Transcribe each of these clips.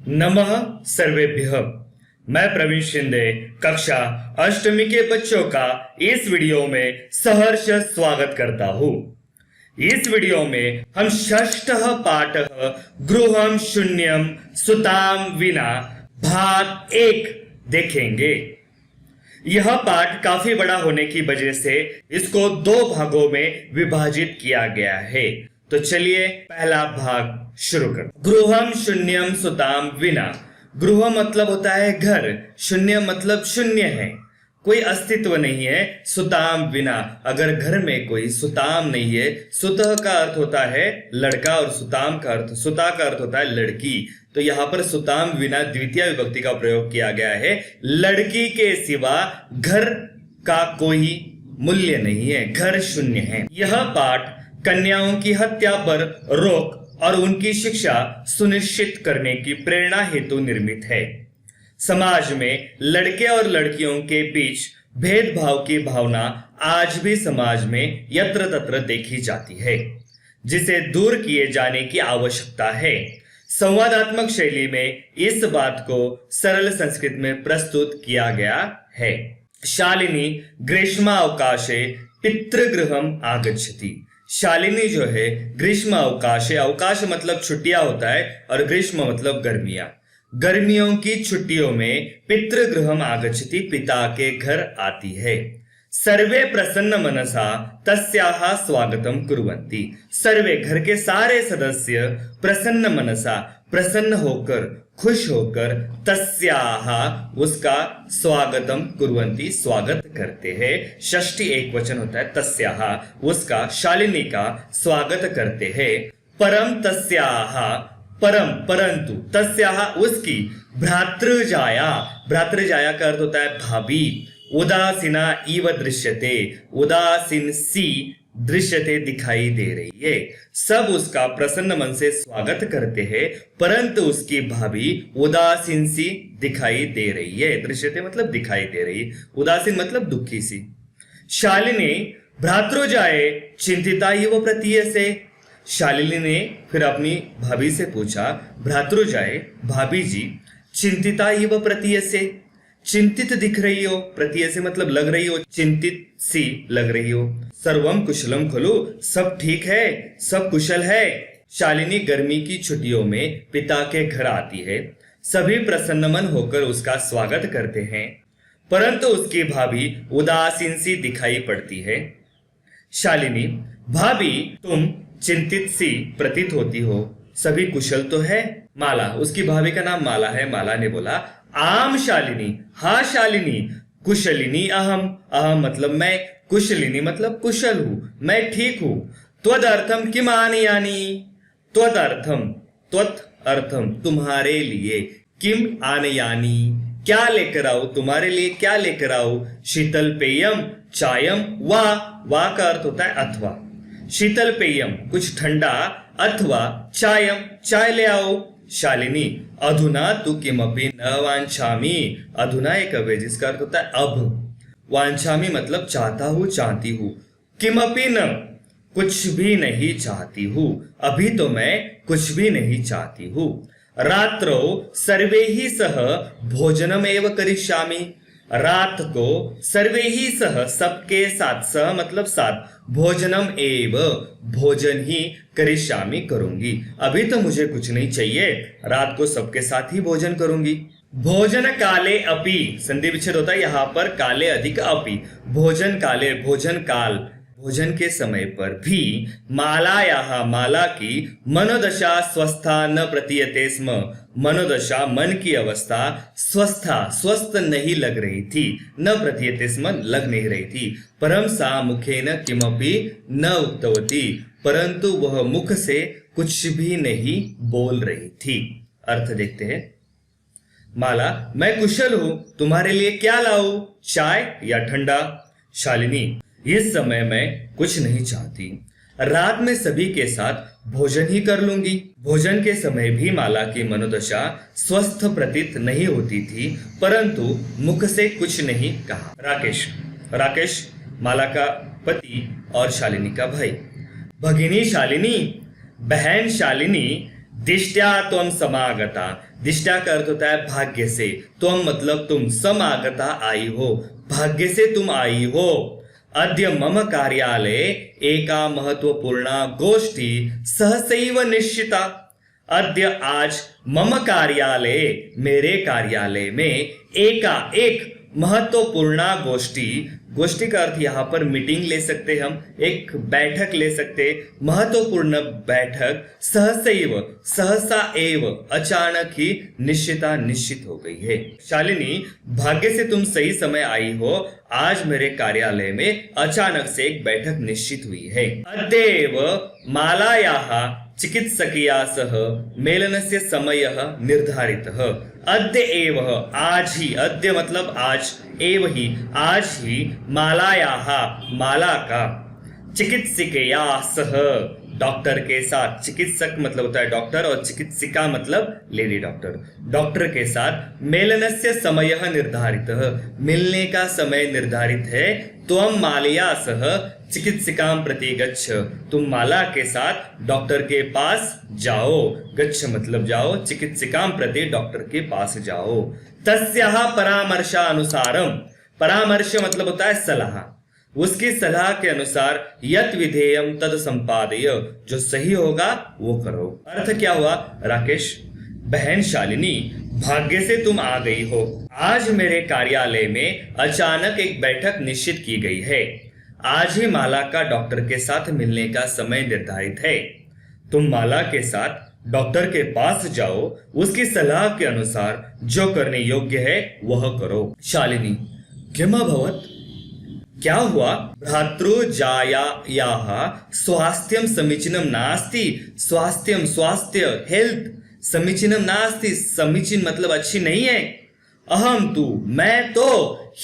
नमः सर्वेभ्यः। मैं प्रवीण शिंदे कक्षा अष्टमी के बच्चों का इस वीडियो में सहर्ष स्वागत करता हूँ। इस वीडियो में हम षष्ठः पाठः गृहं शून्यं सुतां विना भाग 1 देखेंगे। यह पाठ काफी बड़ा होने की वजह से इसको 2 भागों में विभाजित किया गया है। तो चलिए पहला भाग शुरू कर। गृहम शून्यम सुताम विना। गृह मतलब होता है घर, शून्य मतलब शून्य है, कोई अस्तित्व नहीं है। सुताम विना, अगर घर में कोई सुताम नहीं है, सुतः का अर्थ होता है लड़का और सुताम का अर्थ, सुता का अर्थ होता है लड़की। तो यहाँ पर सुताम विना द्वितीय विभक्ति का प्रयोग किया गया है। लड़की के सिवा घर का कोई मूल्य नहीं है, घर शून्य है। यह पाठ कन्याओं की हत्या पर रोक और उनकी शिक्षा सुनिश्चित करने की प्रेरणा हेतु निर्मित है। समाज में लड़के और लड़कियों के बीच भेदभाव की भावना आज भी समाज में यत्र तत्र देखी जाती है, जिसे दूर किए जाने की आवश्यकता है। संवादात्मक शैली में इस बात को सरल संस्कृत में प्रस्तुत किया गया है। शालिनी ग्रीष्मावकाशे पितृगृहम आगच्छति। शालिनी जो है ग्रीष्म अवकाश है, अवकाश मतलब छुट्टियां होता है और ग्रीष्म मतलब गर्मियां। गर्मियों की छुट्टियों में पितृगृहम आगच्छति, पिता के घर आती है। सर्वे प्रसन्न मनसा तस्याहा स्वागतम कुर्वन्ति। सर्वे घर के सारे सदस्य प्रसन्न मनसा, प्रसन्न होकर, खुश होकर, तस्याहा उसका स्वागतम कुर्वन्ति स्वागत करते हैं। षष्ठी एक वचन होता है, तस्याहा उसका, शालिनी का स्वागत करते हैं। परम तस्याहा, परम परंतु, तस्याहा उसकी, भ्रातृजाया, भ्रातृजाया का अर्थ होता है भाभी। उदासीना इव दृश्यते, उदासीन सी दृश्यते दिखाई दे रही है। सब उसका प्रसन्न मन से स्वागत करते हैं, परंतु उसकी भाभी उदासीन सी दिखाई दे रही है। दृश्यते मतलब दिखाई दे रही, उदासीन मतलब दुखी सी। शालिनी भ्रातृजाए चिंतिता इव प्रतीयसे। शालिनी ने फिर अपनी भाभी से पूछा, भ्रातृजाए भाभी जी, चिंतिता इव प्रतीयसे, चिंतित दिख रही हो, प्रतीय से मतलब लग रही हो, चिंतित सी लग रही हो। सर्वम कुशलम खलु, सब ठीक है, सब कुशल है। शालिनी गर्मी की छुट्टियों में पिता के घर आती है। सभी प्रसन्न मन होकर उसका स्वागत करते हैं, परंतु उसकी भाभी उदासीन सी दिखाई पड़ती है। शालिनी, भाभी तुम चिंतित सी प्रतीत होती हो, सभी कुशल तो है। माला, उसकी भाभी का नाम माला है। माला ने बोला, आम शालिनी, हाँ शालिनी, कुशलिनी अहम, अहम मतलब मैं, कुशलिनी मतलब कुशल हूं, मैं ठीक हूं। त्वदर्थम किम आनयानि, त्वदर्थम, त्वत् अर्थम तुम्हारे लिए, किम आनयानि क्या लेकर आओ, तुम्हारे लिए क्या लेकर आओ। शीतल पेयम चायम, वा का अर्थ होता है अथवा। शीतल पेयम कुछ ठंडा, अथवा चायम चाय ले आओ। शालिनी, अधुना तु किमपि न वांछामि। अधुना एक अव्यय जिसका अर्थ होता है अब। वांछामि मतलब चाहता हूं, चाहती हूं। किमपि न, कुछ भी नहीं चाहती हूं, अभी तो मैं कुछ भी नहीं चाहती हूं। रात्रो सर्वे ही सह भोजनम एव करिष्यामि। रात को सर्वे ही सह, सबके साथ, सह मतलब साथ, भोजनम एव भोजन ही, करिष्यामि करूंगी। अभी तो मुझे कुछ नहीं चाहिए, रात को सबके साथ ही भोजन करूंगी। भोजन काले अपि, संधि विच्छेद होता है यहाँ पर, काले अधिक अपि, भोजन काले भोजन काल, भोजन के समय पर भी। मालायाः, माला की मनोदशा स्वस्था न प्रतीयते स्म। मनोदशा मन की अवस्था, स्वस्था स्वस्थ नहीं लग रही थी, न प्रतीयते स्म लग नहीं रही थी। परम सा मुखेन किमपि न उक्तवती, परंतु वह मुख से कुछ भी नहीं बोल रही थी। अर्थ देखते हैं। माला, मैं कुशल हूं, तुम्हारे लिए क्या लाऊं, चाय या ठंडा। शालिनी, इस समय मैं कुछ नहीं चाहती, रात में सभी के साथ भोजन ही कर लूंगी। भोजन के समय भी माला की मनोदशा स्वस्थ प्रतीत नहीं होती थी, परंतु मुख से कुछ नहीं कहा। राकेश, राकेश माला का पति और शालिनी का भाई। भगिनी शालिनी, बहन शालिनी, दिष्ट्या त्वं समागता, दिष्टा का अर्थ होता है भाग्य से। त्वम मतलब तुम, समागता आई हो, भाग्य से तुम आई हो। अद्य मम कार्यालये एका महत्वपूर्णा गोष्ठी सहसैव निश्चिता। अद्य आज मम कार्यालये मेरे कार्यालय में एक महत्वपूर्णा गोष्ठी, गोष्ठी का अर्थ यहाँ पर मीटिंग ले सकते हम, एक बैठक ले सकते, महत्वपूर्ण बैठक, सहसैव सहसा एव अचानक ही निश्चिता निश्चित हो गई है। शालिनी भाग्य से तुम सही समय आई हो, आज मेरे कार्यालय में अचानक से एक बैठक निश्चित हुई है। अद्यैव मालायाः चिकित्सकिया सह मेलनस्य समयः निर्धारितः। अद्य एव आज ही, अद्य मतलब आज, एव ही आज ही, मालायाः माला का, चिकित्सकिया सह डॉक्टर के साथ, चिकित्सक मतलब होता है डॉक्टर और चिकित्सिका मतलब लेडी डॉक्टर, डॉक्टर के साथ मेलनस्य समयः निर्धारितः मिलने का समय निर्धारित है। त्वं मालया सह चिकित्सिकां प्रति गच्छ, तुम माला के साथ डॉक्टर के पास जाओ, गच्छ मतलब जाओ, चिकित्सिकां प्रति डॉक्टर के पास जाओ। तस्याः परामर्शानुसारम, परामर्श मतलब होता है सलाह, उसकी सलाह के अनुसार यत विधेयम तद संपादय, जो सही होगा वो करो। अर्थ क्या हुआ राकेश? बहन शालिनी भाग्य से तुम आ गई हो, आज मेरे कार्यालय में अचानक एक बैठक निश्चित की गई है। आज ही माला का डॉक्टर के साथ मिलने का समय निर्धारित है। तुम माला के साथ डॉक्टर के पास जाओ, उसकी सलाह के अनुसार जो करने योग्य है वह करो। शालिनी किम अभवत्? क्या हुआ? भ्रातृजायायाः स्वास्थ्यं समीचीनं नास्ति। स्वास्थ्यं, स्वास्थ्य, हेल्थ समीचीनं नास्ति, समीचीन मतलब अच्छी नहीं है। अहम तु, मैं तो,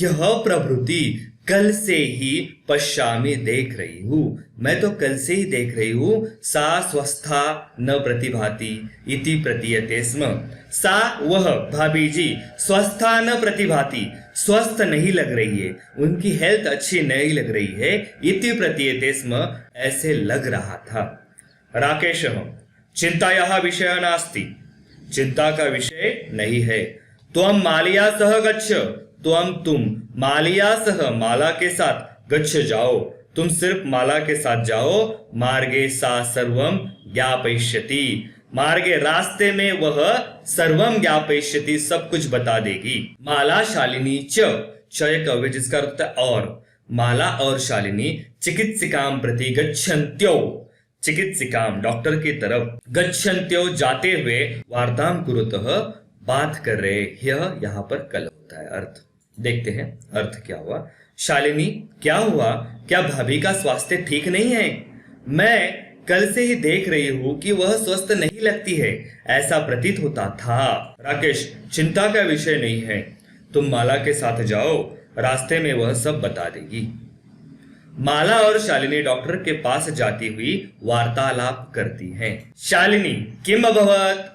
यह प्रभृति कल से ही पश्यामि देख रही हूँ, मैं तो कल से ही देख रही हूँ। सा स्वस्था न प्रतिभाति इति प्रतीयते स्म। सा वह भाभी जी स्वस्था न प्रतिभाति, स्वस्थ नहीं लग रही है, उनकी हेल्थ अच्छी नहीं लग रही है। इति प्रतीयते स्म, ऐसे लग रहा था। राकेश चिंतायाः विषय नास्ति, चिंता का विषय नहीं है। त्वं मालिया सह गच्छ, तुम मालिया सह माला के साथ गच्छ जाओ, तुम सिर्फ माला के साथ जाओ। मार्गे सा सर्वम ज्ञापयिष्यति, मार्गे रास्ते में वह सर्वम ज्ञापयिष्यति सब कुछ बता देगी। माला शालिनी च एक अव्यय जिसका अर्थ है और, माला और शालिनी चिकित्सिकां प्रति गच्छन्त्यो, चिकित्सिकां डॉक्टर की तरफ, गच्छन्त्यो जाते हुए, वार्ताम कुरुतः बात कर रहे, यह यहाँ पर कल होता है। अर्थ देखते हैं अर्थ क्या हुआ। शालिनी क्या हुआ? क्या भाभी का स्वास्थ्य ठीक नहीं है? मैं कल से ही देख रही हूँ कि वह स्वस्थ नहीं लगती है, ऐसा प्रतीत होता था। राकेश चिंता का विषय नहीं है, तुम माला के साथ जाओ, रास्ते में वह सब बता देगी। माला और शालिनी डॉक्टर के पास जाती हुई वार्तालाप करती हैं। शालिनी किम अभवत्?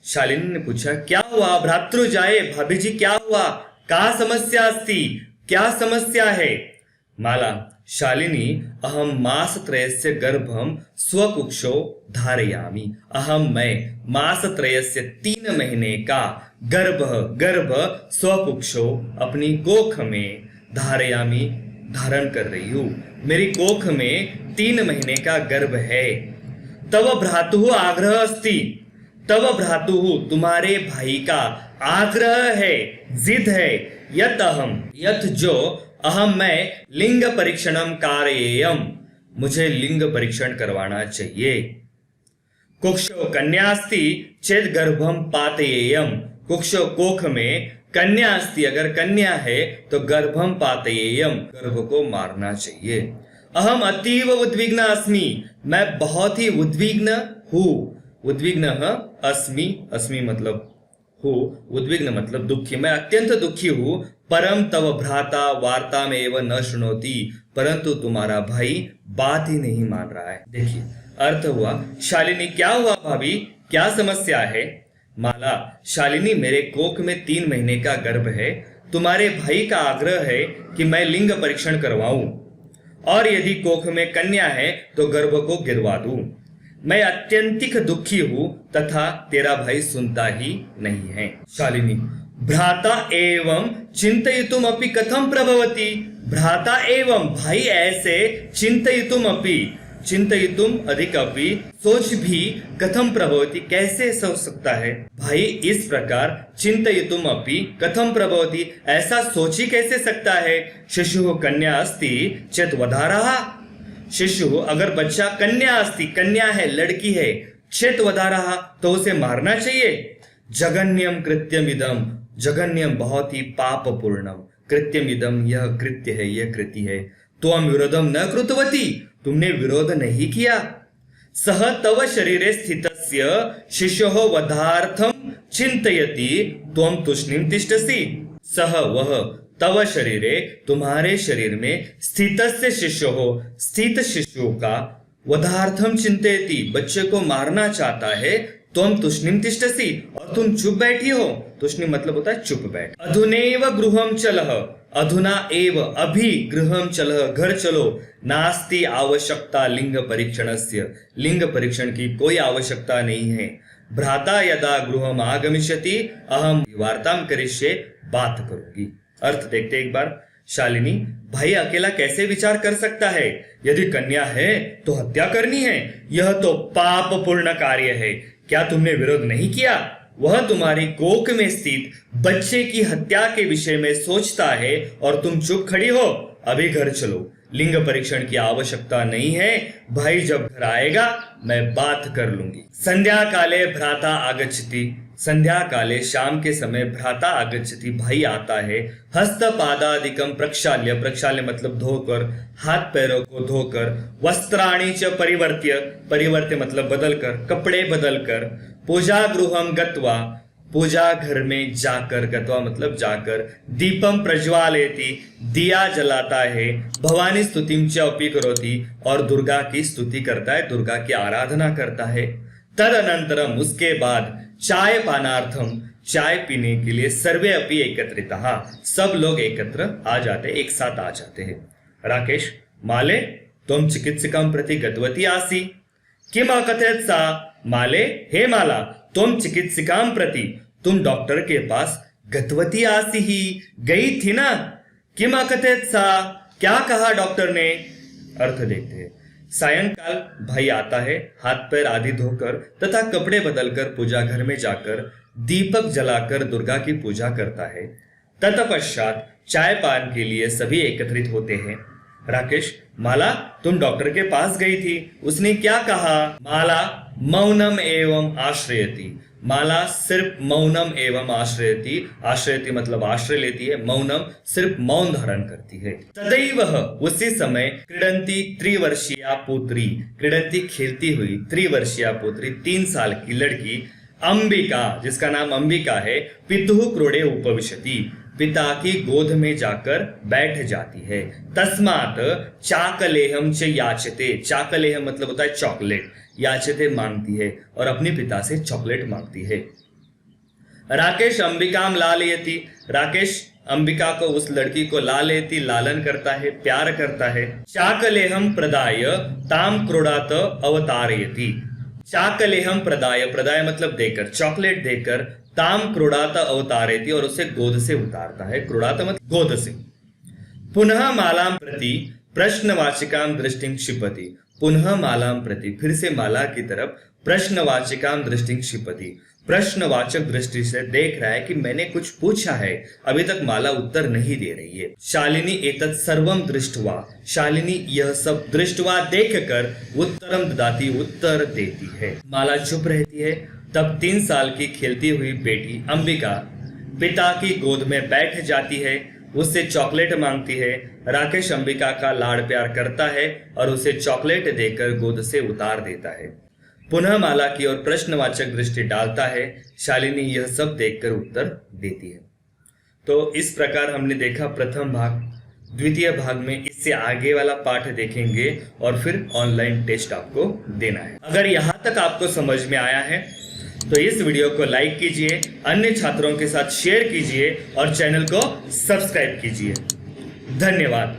शालिनी ने पूछा क्या हुआ? भ्रातृजाये भाभी जी क्या हुआ? का समस्या अस्ति, क्या समस्या है? माला शालिनी अहम मासत्रयस्य गर्भम स्वकुक्षौ धारयामि। अहम मैं मासत्रयस्य 3 महीने का गर्भ स्वकुक्षौ अपनी कोख में धारयामि धारण कर रही हूँ। मेरी कोख में 3 महीने का गर्भ है। तव भ्रातुः आग्रह अस्ति, तव भ्रातुः तुम्हारे भाई का आग्रह है, जिद है। यत जो अहम मैं लिंग परीक्षणम कारयेयम, मुझे लिंग परीक्षण करवाना चाहिए। कुक्षो कन्यास्ति चेद गर्भम पातयेयम, कुक्षो कोख में कन्या अस्ति, अगर कन्या है तो गर्भम पातयेयम, गर्भ को मारना चाहिए। अहम अतीव उद्विग्न अस्मि, मैं बहुत ही उद्विग्न हूँ। उद्विग्न अस्मि, अस्मि मतलब हूँ, उद्विग्न मतलब दुखी, मैं अत्यंत दुखी हूँ। परम तव भ्राता वार्ता में एवं न शुनोति, परंतु तुम्हारा भाई बात ही नहीं मान रहा है। देखिए अर्थ हुआ शालिनी क्या हुआ भाभी, क्या समस्या है? माला शालिनी मेरे कोख में 3 महीने का गर्भ है, तुम्हारे भाई का आग्रह है कि मैं लिंग परीक्षण करवाऊं, और यदि कोख में कन्या है तो गर्भ को गिरवा दूं। मैं अत्यंतिक दुखी हूं, तथा तेरा भाई सुनता ही नहीं है। शालिनी, भ्राता एवं चिंतयितुम अपि कथम प्रभवति। भ्राता एवं भाई ऐसे, चिंतयितुम अपि चिंतयितुम अधिक अपि सोच भी कथम प्रभवति कैसे सोच सकता है। भाई इस प्रकार चिंतयितुम अपि कथम प्रभवति ऐसा सोच ही कैसे सकता है। शिशु कन्या अस्ति चेत वधारः। शिशु अगर बच्चा कन्या अस्ति, कन्या है, लड़की है, चेत वधारः तो उसे मारना चाहिए। जघन्यम कृत्यमिदम, जघन्यम बहुत ही पापपूर्णम, कृत्यमिदम यह कृत्य है, यह कृति है। त्वं विरोधम न कृतवती, तुमने विरोध नहीं किया। सह तव शरीरे स्थितस्य शिशोः वधार्थम चिंतयति त्वं तूष्णीम तिष्ठसि। सह वह तव शरीरे तुम्हारे शरीर में स्थितस्य शिशोः स्थित शिशु का वधार्थम चिंतयति बच्चे को मारना चाहता है। तुम तूष्णीम तिष्ठसि और तुम चुप बैठी हो। तूष्णीम मतलब होता है चुप बैठ। अधुनैव गृहं चलः, अधुना एव अभी गृहं चलः घर चलो। नास्ति आवश्यकता लिंग परीक्षणस्य, लिंग परीक्षण की कोई आवश्यकता नहीं है। भ्राता यदा गृहम आगमिष्यति अहम वार्ताम करिष्ये, बात करूंगी। अर्थ देखते एक बार। शालिनी, भाई अकेला कैसे विचार कर सकता है। यदि कन्या है तो हत्या करनी है, यह तो पापपूर्ण कार्य है। क्या तुमने विरोध नहीं किया। वह तुम्हारी कोख में स्थित बच्चे की हत्या के विषय में सोचता है और तुम चुप खड़ी हो। अभी घर चलो, लिंग परीक्षण की आवश्यकता नहीं है। भाई जब घर आएगा मैं बात कर लूंगी। संध्या काले भ्राता आगच्छति, संध्या काले शाम के समय भ्राता आगच्छति भाई आता है। हस्त पादादिकम प्रक्षाल्य, प्रक्षाल्य मतलब धोकर, हाथ पैरों को धोकर। वस्त्राणि च परिवर्त्य, परिवर्त्य मतलब बदलकर, कपड़े बदलकर। पूजा गृहम गत्वा, पूजा घर में जाकर, गत्वा मतलब जाकर। दीपम प्रज्वालयति, दिया जलाता है। भवानी स्तुतिम च अपि करोति, और दुर्गा की स्तुति करता है, दुर्गा की आराधना करता है। तदनंतरम उसके बाद चाय पानार्थम, चाय पीने के लिए सर्वे अपि एकत्रितः, सब लोग एकत्र आ जाते, एक साथ आ जाते हैं। राकेश, माले तुम चिकित्सिकां प्रति गतवती आसी। किम अकथयत् सा। माले, हे माला, तुम चिकित्सिकां प्रति, तुम डॉक्टर के पास गतवती आसी ही, गई थी ना। किम अकथयत् सा, क्या कहा डॉक्टर ने। अर्थ देखते हैं। सायंकाल भाई आता है, हाथ पैर आदि धोकर तथा कपड़े बदलकर पूजा घर में जाकर दीपक जलाकर दुर्गा की पूजा करता है। तत्पश्चात चाय पान के लिए सभी एकत्रित होते हैं। राकेश, माला तुम डॉक्टर के पास गई थी, उसने क्या कहा। माला, मौनम एवं आश्रयति, माला सिर्फ मौनम एवं आश्रयति, आश्रयति मतलब आश्रय लेती है, मौनम सिर्फ मौन धारण करती है। तदैव उसी समय क्रीडंती त्रिवर्षीया पुत्री, क्रीडंती खेलती हुई, त्रिवर्षीया पुत्री 3 साल की लड़की अंबिका, जिसका नाम अंबिका है, पितुः क्रोडे उपविशति, पिता की गोद में जाकर बैठ जाती है। तस्मात चाकलेहम च याचते, चाकलेहम मतलब होता है चॉकलेट, याचते मांगती है और अपने पिता से चॉकलेट मांगती है। राकेश अंबिकाम लालयति, राकेश अंबिका को, उस लड़की को लालयति लालन करता है, प्यार करता है। चाकलेहम प्रदाय ताम क्रोडात अवतारयति, चाकलेहम प्रदाय, प्रदाय मतलब देकर, चॉकलेट देकर, ताम क्रोडात अवतारयति और उसे गोद से उतारता है। क्रोडात मतलब गोद से। पुनः मालाम प्रति प्रश्नवाचिकाम दृष्टिं क्षिपति, पुनः मालाम प्रति, फिर से माला की तरफ, प्रश्नवाचिकाम दृष्टिं क्षिपति, प्रश्नवाचक दृष्टि से देख रहा है कि मैंने कुछ पूछा है, अभी तक माला उत्तर नहीं दे रही है। शालिनी एतत् सर्वम दृष्टवा, शालिनी यह सब दृष्टवा देखकर उत्तरम ददाति, उत्तर देती है। माला चुप रहती है। तब 3 साल की खेलती हुई बेटी अंबिका पिता की गोद में बैठ जाती है, उससे चॉकलेट मांगती है। राकेश अंबिका का लाड़ प्यार करता है और उसे चॉकलेट देकर गोद से उतार देता है। पुनः माला की ओर प्रश्नवाचक दृष्टि डालता है। शालिनी यह सब देखकर उत्तर देती है। तो इस प्रकार हमने देखा प्रथम भाग। द्वितीय भाग में इससे आगे वाला पाठ देखेंगे और फिर ऑनलाइन टेस्ट आपको देना है। अगर यहाँ तक आपको समझ में आया है तो इस वीडियो को लाइक कीजिए, अन्य छात्रों के साथ शेयर कीजिए और चैनल को सब्सक्राइब कीजिए। धन्यवाद।